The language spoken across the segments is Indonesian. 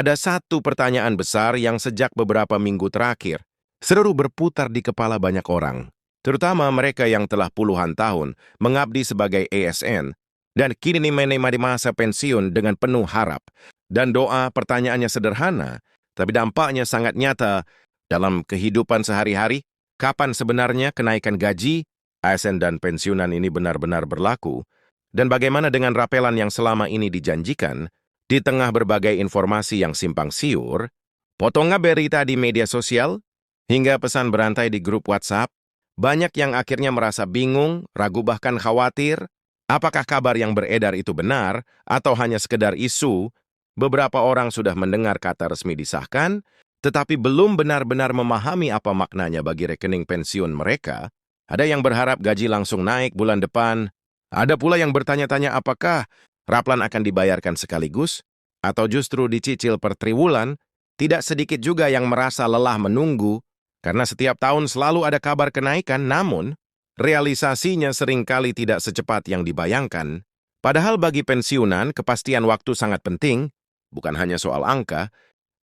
Ada satu pertanyaan besar yang sejak beberapa minggu terakhir selalu berputar di kepala banyak orang, terutama mereka yang telah puluhan tahun mengabdi sebagai ASN dan kini menikmati masa pensiun dengan penuh harap. Dan doa pertanyaannya sederhana, tapi dampaknya sangat nyata dalam kehidupan sehari-hari. Kapan sebenarnya kenaikan gaji, ASN dan pensiunan ini benar-benar berlaku? Dan bagaimana dengan rapelan yang selama ini dijanjikan? Di tengah berbagai informasi yang simpang siur, potongan berita di media sosial, hingga pesan berantai di grup WhatsApp, banyak yang akhirnya merasa bingung, ragu bahkan khawatir, apakah kabar yang beredar itu benar atau hanya sekedar isu. Beberapa orang sudah mendengar kata resmi disahkan, tetapi belum benar-benar memahami apa maknanya bagi rekening pensiun mereka. Ada yang berharap gaji langsung naik bulan depan, ada pula yang bertanya-tanya apakah Raplan akan dibayarkan sekaligus, atau justru dicicil per triwulan. Tidak sedikit juga yang merasa lelah menunggu, karena setiap tahun selalu ada kabar kenaikan, namun realisasinya seringkali tidak secepat yang dibayangkan. Padahal bagi pensiunan, kepastian waktu sangat penting, bukan hanya soal angka,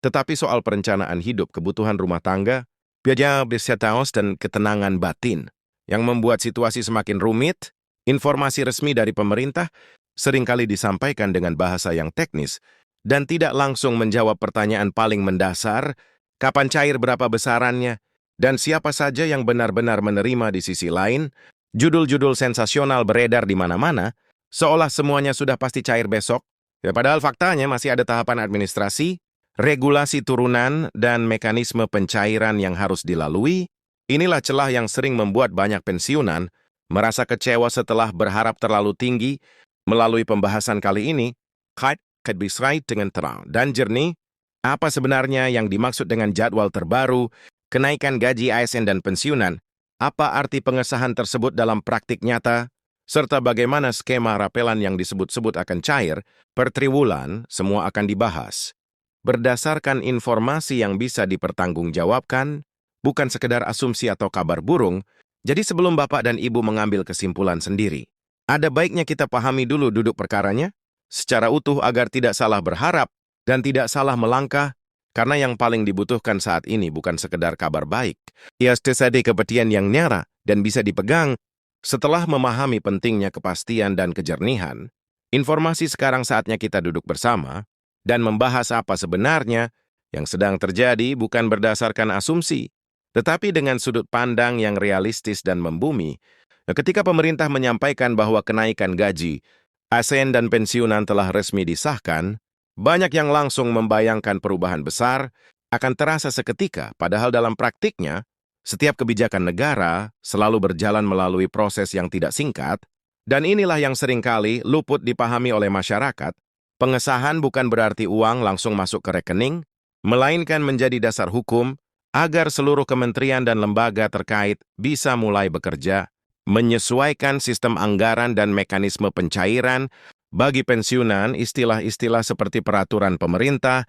tetapi soal perencanaan hidup, kebutuhan rumah tangga, biaya bersetaos dan ketenangan batin. Yang membuat situasi semakin rumit, informasi resmi dari pemerintah seringkali disampaikan dengan bahasa yang teknis dan tidak langsung menjawab pertanyaan paling mendasar, kapan cair, berapa besarannya, dan siapa saja yang benar-benar menerima. Di sisi lain, judul-judul sensasional beredar di mana-mana, seolah semuanya sudah pasti cair besok, padahal faktanya masih ada tahapan administrasi, regulasi turunan, dan mekanisme pencairan yang harus dilalui. Inilah celah yang sering membuat banyak pensiunan merasa kecewa setelah berharap terlalu tinggi. Melalui pembahasan kali ini, Kite bisa dengan terang dan jernih apa sebenarnya yang dimaksud dengan jadwal terbaru, kenaikan gaji ASN dan pensiunan, apa arti pengesahan tersebut dalam praktik nyata, serta bagaimana skema rapelan yang disebut-sebut akan cair per triwulan. Semua akan dibahas berdasarkan informasi yang bisa dipertanggungjawabkan, bukan sekedar asumsi atau kabar burung. Jadi sebelum Bapak dan Ibu mengambil kesimpulan sendiri, ada baiknya kita pahami dulu duduk perkaranya secara utuh agar tidak salah berharap dan tidak salah melangkah, karena yang paling dibutuhkan saat ini bukan sekedar kabar baik, ia terjadi kepastian yang nyata dan bisa dipegang. Setelah memahami pentingnya kepastian dan kejernihan, informasi sekarang saatnya kita duduk bersama dan membahas apa sebenarnya yang sedang terjadi, bukan berdasarkan asumsi, tetapi dengan sudut pandang yang realistis dan membumi. Ketika pemerintah menyampaikan bahwa kenaikan gaji, ASN dan pensiunan telah resmi disahkan, banyak yang langsung membayangkan perubahan besar akan terasa seketika, padahal dalam praktiknya, setiap kebijakan negara selalu berjalan melalui proses yang tidak singkat, dan inilah yang seringkali luput dipahami oleh masyarakat. Pengesahan bukan berarti uang langsung masuk ke rekening, melainkan menjadi dasar hukum agar seluruh kementerian dan lembaga terkait bisa mulai bekerja, menyesuaikan sistem anggaran dan mekanisme pencairan. Bagi pensiunan, istilah-istilah seperti peraturan pemerintah,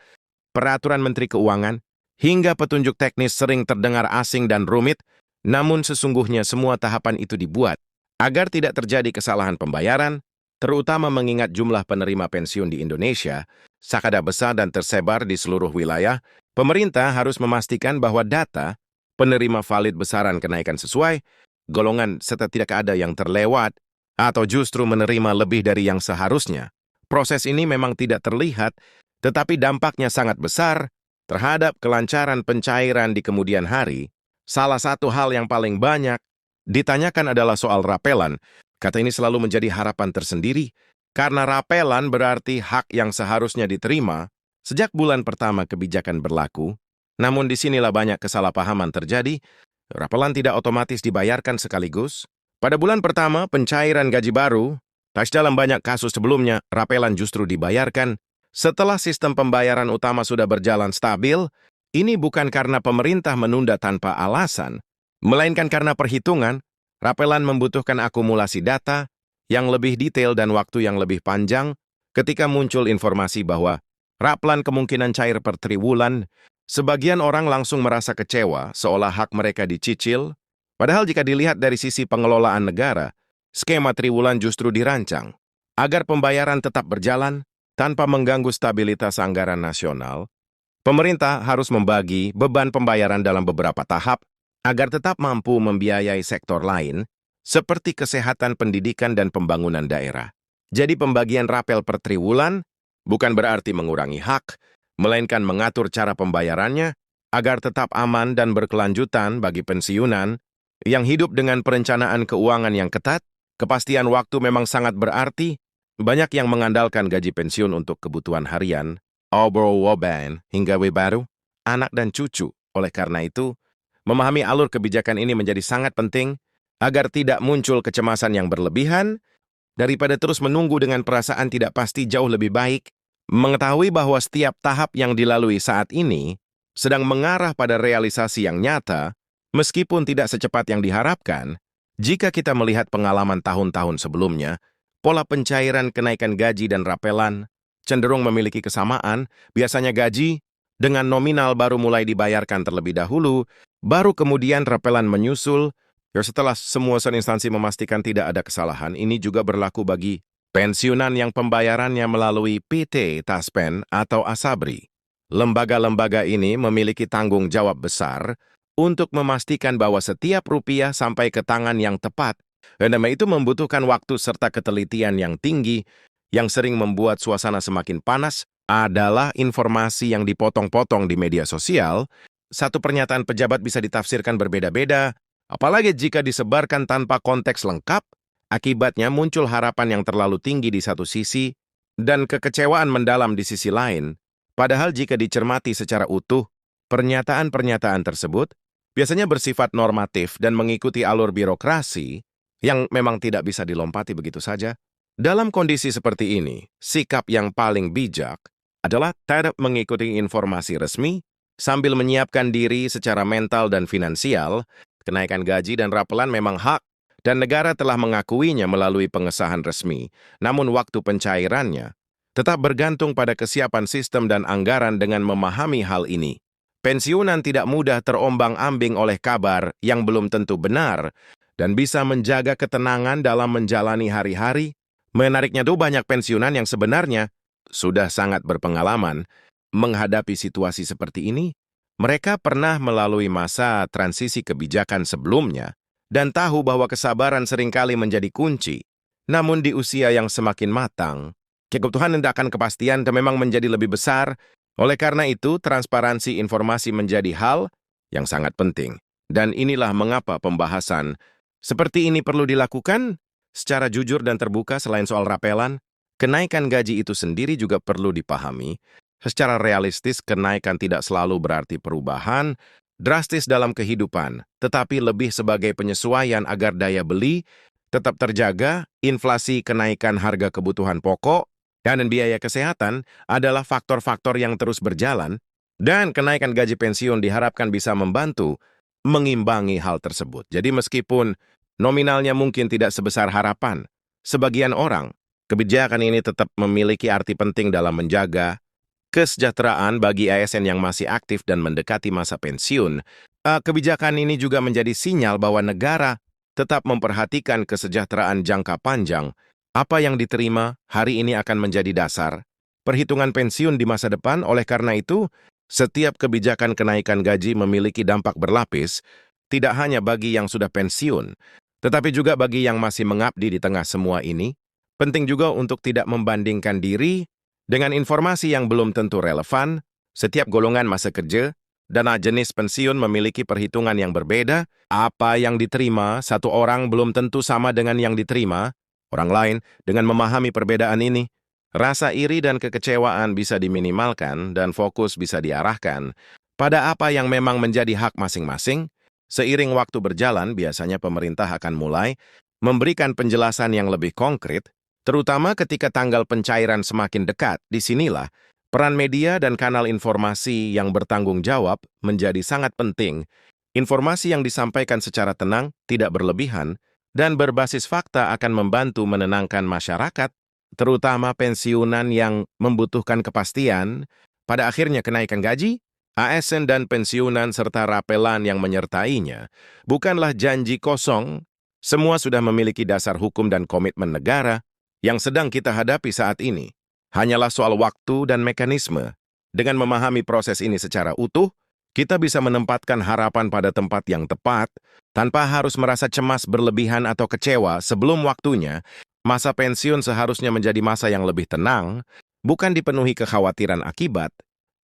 peraturan Menteri Keuangan, hingga petunjuk teknis sering terdengar asing dan rumit, namun sesungguhnya semua tahapan itu dibuat agar tidak terjadi kesalahan pembayaran, terutama mengingat jumlah penerima pensiun di Indonesia sangat besar dan tersebar di seluruh wilayah. Pemerintah harus memastikan bahwa data penerima valid besaran kenaikan sesuai golongan serta tidak ada yang terlewat atau justru menerima lebih dari yang seharusnya. Proses ini memang tidak terlihat, tetapi dampaknya sangat besar terhadap kelancaran pencairan di kemudian hari. Salah satu hal yang paling banyak ditanyakan adalah soal rapelan. Kata ini selalu menjadi harapan tersendiri, karena rapelan berarti hak yang seharusnya diterima sejak bulan pertama kebijakan berlaku. Namun disinilah banyak kesalahpahaman terjadi. Rapelan tidak otomatis dibayarkan sekaligus. Pada bulan pertama pencairan gaji baru, dalam banyak kasus sebelumnya, rapelan justru dibayarkan setelah sistem pembayaran utama sudah berjalan stabil. Ini bukan karena pemerintah menunda tanpa alasan, melainkan karena perhitungan. Rapelan membutuhkan akumulasi data yang lebih detail dan waktu yang lebih panjang. Ketika muncul informasi bahwa rapelan kemungkinan cair per triwulan, sebagian orang langsung merasa kecewa, seolah hak mereka dicicil. Padahal jika dilihat dari sisi pengelolaan negara, skema triwulan justru dirancang agar pembayaran tetap berjalan tanpa mengganggu stabilitas anggaran nasional. Pemerintah harus membagi beban pembayaran dalam beberapa tahap agar tetap mampu membiayai sektor lain seperti kesehatan, pendidikan, dan pembangunan daerah. Jadi pembagian rapel per triwulan bukan berarti mengurangi hak, melainkan mengatur cara pembayarannya agar tetap aman dan berkelanjutan bagi pensiunan yang hidup dengan perencanaan keuangan yang ketat. Kepastian waktu memang sangat berarti. Banyak yang mengandalkan gaji pensiun untuk kebutuhan harian, obrowoban, hingga baru, anak dan cucu. Oleh karena itu, memahami alur kebijakan ini menjadi sangat penting agar tidak muncul kecemasan yang berlebihan. Daripada terus menunggu dengan perasaan tidak pasti, jauh lebih baik mengetahui bahwa setiap tahap yang dilalui saat ini sedang mengarah pada realisasi yang nyata, meskipun tidak secepat yang diharapkan. Jika kita melihat pengalaman tahun-tahun sebelumnya, pola pencairan kenaikan gaji dan rapelan cenderung memiliki kesamaan. Biasanya gaji dengan nominal baru mulai dibayarkan terlebih dahulu, baru kemudian rapelan menyusul. Setelah semua instansi memastikan tidak ada kesalahan, ini juga berlaku bagi pensiunan yang pembayarannya melalui PT Taspen atau Asabri. Lembaga-lembaga ini memiliki tanggung jawab besar untuk memastikan bahwa setiap rupiah sampai ke tangan yang tepat. Dan itu membutuhkan waktu serta ketelitian yang tinggi. Yang sering membuat suasana semakin panas adalah informasi yang dipotong-potong di media sosial. Satu pernyataan pejabat bisa ditafsirkan berbeda-beda, apalagi jika disebarkan tanpa konteks lengkap. Akibatnya muncul harapan yang terlalu tinggi di satu sisi dan kekecewaan mendalam di sisi lain. Padahal jika dicermati secara utuh, pernyataan-pernyataan tersebut biasanya bersifat normatif dan mengikuti alur birokrasi yang memang tidak bisa dilompati begitu saja. Dalam kondisi seperti ini, sikap yang paling bijak adalah tetap mengikuti informasi resmi sambil menyiapkan diri secara mental dan finansial. Kenaikan gaji dan rapelan memang hak, dan negara telah mengakuinya melalui pengesahan resmi. Namun waktu pencairannya tetap bergantung pada kesiapan sistem dan anggaran. Dengan memahami hal ini, pensiunan tidak mudah terombang-ambing oleh kabar yang belum tentu benar dan bisa menjaga ketenangan dalam menjalani hari-hari. Menariknya tuh, banyak pensiunan yang sebenarnya sudah sangat berpengalaman menghadapi situasi seperti ini. Mereka pernah melalui masa transisi kebijakan sebelumnya dan tahu bahwa kesabaran seringkali menjadi kunci. Namun di usia yang semakin matang, kebutuhan akan kepastian memang menjadi lebih besar. Oleh karena itu, transparansi informasi menjadi hal yang sangat penting. Dan inilah mengapa pembahasan seperti ini perlu dilakukan secara jujur dan terbuka. Selain soal rapelan, kenaikan gaji itu sendiri juga perlu dipahami. Secara realistis, kenaikan tidak selalu berarti perubahan drastis dalam kehidupan, tetapi lebih sebagai penyesuaian agar daya beli tetap terjaga. Inflasi, kenaikan harga kebutuhan pokok, dan biaya kesehatan adalah faktor-faktor yang terus berjalan, dan kenaikan gaji pensiun diharapkan bisa membantu mengimbangi hal tersebut. Jadi meskipun nominalnya mungkin tidak sebesar harapan sebagian orang, kebijakan ini tetap memiliki arti penting dalam menjaga kesejahteraan bagi ASN yang masih aktif dan mendekati masa pensiun. Kebijakan ini juga menjadi sinyal bahwa negara tetap memperhatikan kesejahteraan jangka panjang. Apa yang diterima hari ini akan menjadi dasar perhitungan pensiun di masa depan. Oleh karena itu, setiap kebijakan kenaikan gaji memiliki dampak berlapis, tidak hanya bagi yang sudah pensiun, tetapi juga bagi yang masih mengabdi di tengah semua ini. Penting juga untuk tidak membandingkan diri dengan informasi yang belum tentu relevan. Setiap golongan masa kerja dan jenis pensiun memiliki perhitungan yang berbeda. Apa yang diterima satu orang belum tentu sama dengan yang diterima orang lain. Dengan memahami perbedaan ini, rasa iri dan kekecewaan bisa diminimalkan dan fokus bisa diarahkan pada apa yang memang menjadi hak masing-masing. Seiring waktu berjalan, biasanya pemerintah akan mulai memberikan penjelasan yang lebih konkret, terutama ketika tanggal pencairan semakin dekat. Disinilah peran media dan kanal informasi yang bertanggung jawab menjadi sangat penting. Informasi yang disampaikan secara tenang, tidak berlebihan, dan berbasis fakta akan membantu menenangkan masyarakat, terutama pensiunan yang membutuhkan kepastian. Pada akhirnya, kenaikan gaji, ASN dan pensiunan serta rapelan yang menyertainya bukanlah janji kosong. Semua sudah memiliki dasar hukum dan komitmen negara. Yang sedang kita hadapi saat ini hanyalah soal waktu dan mekanisme. Dengan memahami proses ini secara utuh, kita bisa menempatkan harapan pada tempat yang tepat tanpa harus merasa cemas berlebihan atau kecewa sebelum waktunya. Masa pensiun seharusnya menjadi masa yang lebih tenang, bukan dipenuhi kekhawatiran akibat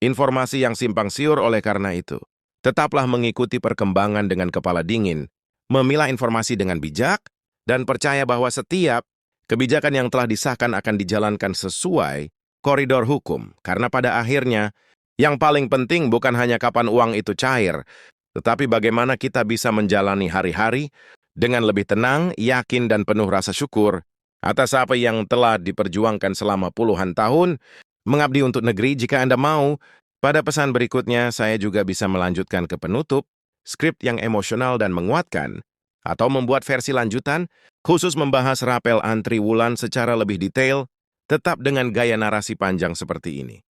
informasi yang simpang siur. Oleh karena itu, tetaplah mengikuti perkembangan dengan kepala dingin, memilah informasi dengan bijak, dan percaya bahwa setiap kebijakan yang telah disahkan akan dijalankan sesuai koridor hukum. Karena pada akhirnya, yang paling penting bukan hanya kapan uang itu cair, tetapi bagaimana kita bisa menjalani hari-hari dengan lebih tenang, yakin, dan penuh rasa syukur atas apa yang telah diperjuangkan selama puluhan tahun, mengabdi untuk negeri. Jika Anda mau, pada pesan berikutnya saya juga bisa melanjutkan ke penutup, skrip yang emosional dan menguatkan, atau membuat versi lanjutan, khusus membahas rapel An Triwulan secara lebih detail, tetap dengan gaya narasi panjang seperti ini.